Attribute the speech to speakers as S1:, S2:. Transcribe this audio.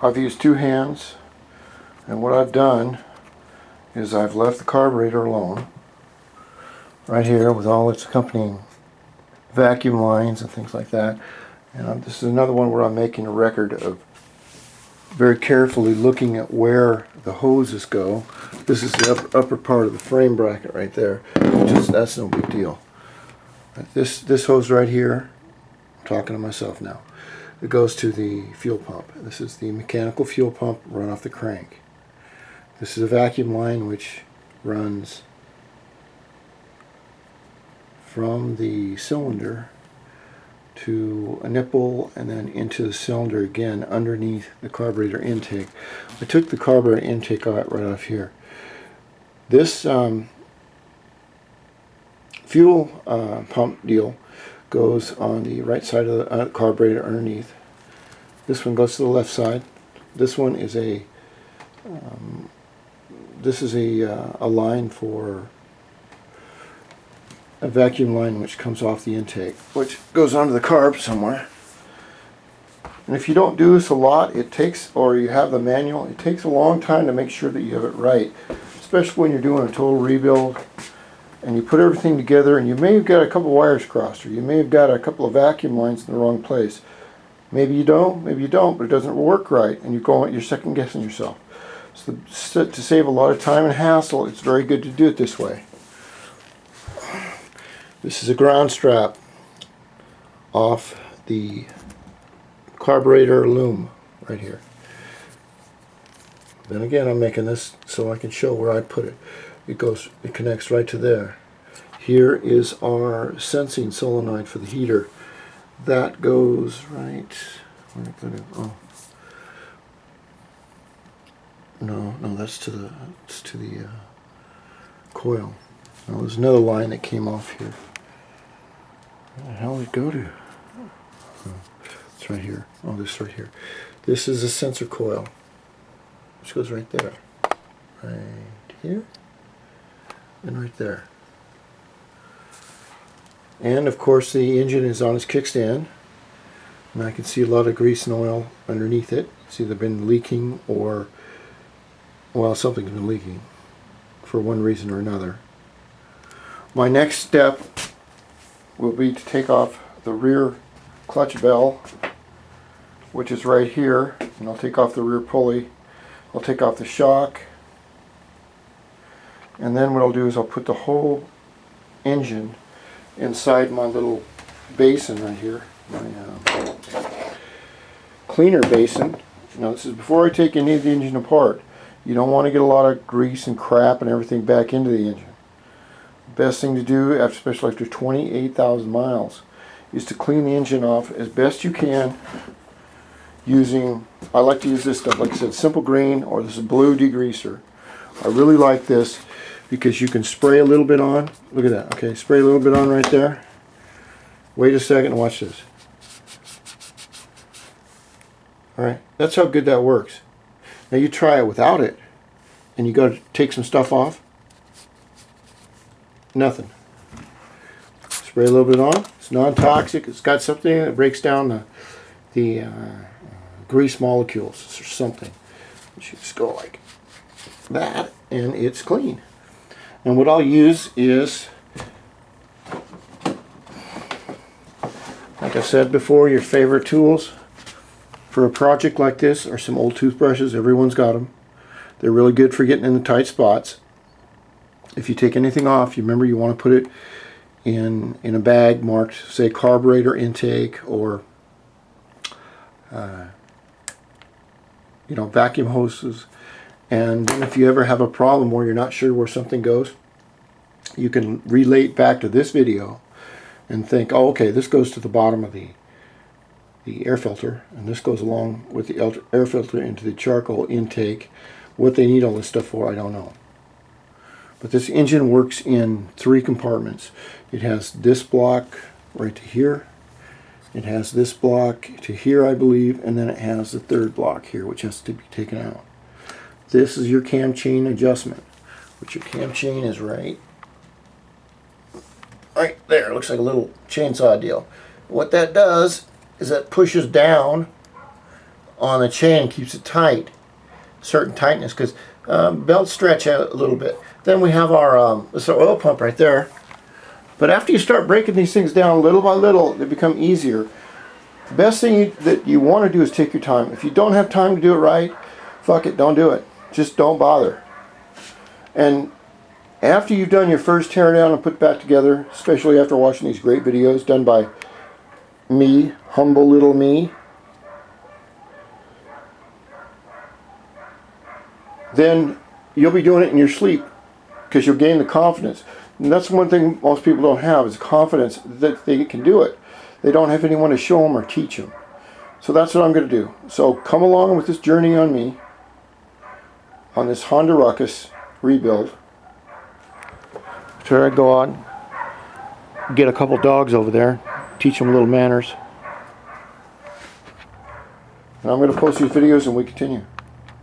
S1: I've used two hands, and what I've done is I've left the carburetor alone right here with all its accompanying vacuum lines and things like that. And this is another one where I'm making a record of very carefully looking at where the hoses go. This is the upper part of the frame bracket right there. That's no big deal. This hose right here, I'm talking to myself now, it goes to the fuel pump. This is the mechanical fuel pump run off the crank. This is a vacuum line which runs from the cylinder to a nipple and then into the cylinder again underneath the carburetor intake. I took the carburetor intake out right off here. This fuel pump deal goes on the right side of the carburetor underneath. This one goes to the left side. This one is a a line for a vacuum line which comes off the intake, which goes onto the carb somewhere. And if you don't do this a lot, it takes, or you have the manual, it takes a long time to make sure that you have it right, especially when you're doing a total rebuild and you put everything together and you may have got a couple wires crossed, or you may have got a couple of vacuum lines in the wrong place. Maybe you don't, but it doesn't work right, and you're second guessing yourself. So to save a lot of time and hassle, it's very good to do it this way. This is a ground strap off the carburetor loom right here. Then again, I'm making this so I can show where I put it. It connects right to there. Here is our sensing solenoid for the heater. That goes right. Where did I put it? Oh, no, that's to the coil. Now there's another line that came off here. Where the hell did it go to? Oh, it's right here. Oh, this right here. This is a sensor coil, which goes right there, right here, and right there. And of course the engine is on its kickstand, and I can see a lot of grease and oil underneath it. It's either been leaking or, well, something's been leaking for one reason or another. My next step will be to take off the rear clutch bell, which is right here, and I'll take off the rear pulley. I'll take off the shock, and then what I'll do is I'll put the whole engine inside my little basin right here, my cleaner basin. Now this is before I take any of the engine apart. You don't want to get a lot of grease and crap and everything back into the engine. Best thing to do, especially after 28,000 miles, is to clean the engine off as best you can using, I like to use this stuff, like I said, Simple Green, or this is blue degreaser. I really like this because you can spray a little bit on. Look at that. Okay, spray a little bit on right there. Wait a second and watch this. Alright, that's how good that works. Now you try it without it, and you got to take some stuff off. Nothing. Spray a little bit on. It's non-toxic. It's got something that breaks down the grease molecules or something. You just go like that, and it's clean. And what I'll use is, like I said before, your favorite tools for a project like this are some old toothbrushes. Everyone's got them. They're really good for getting in the tight spots. If you take anything off, you remember you want to put it in a bag marked, say, carburetor intake, or vacuum hoses. And if you ever have a problem where you're not sure where something goes, you can relate back to this video and think, oh, okay, this goes to the bottom of the air filter, and this goes along with the air filter into the charcoal intake. What they need all this stuff for, I don't know. But this engine works in 3 compartments. It has this block right to here. It has this block to here, I believe, and then it has the 3rd block here, which has to be taken out. This is your cam chain adjustment, which your cam chain is right there. It looks like a little chainsaw deal. What that does is that pushes down on the chain, keeps it tight, certain tightness, because belts stretch out a little bit. Then we have our this oil pump right there. But after you start breaking these things down little by little, they become easier. The best thing that you want to do is take your time. If you don't have time to do it right, fuck it, don't do it. Just don't bother. And after you've done your first tear down and put back together, especially after watching these great videos done by me, humble little me, then you'll be doing it in your sleep because you'll gain the confidence. And that's one thing most people don't have, is confidence that they can do it. They don't have anyone to show them or teach them. So that's what I'm going to do. So come along with this journey on me, on this Honda Ruckus rebuild. So I go on, get a couple dogs over there, teach them little manners. And I'm going to post these videos and we continue.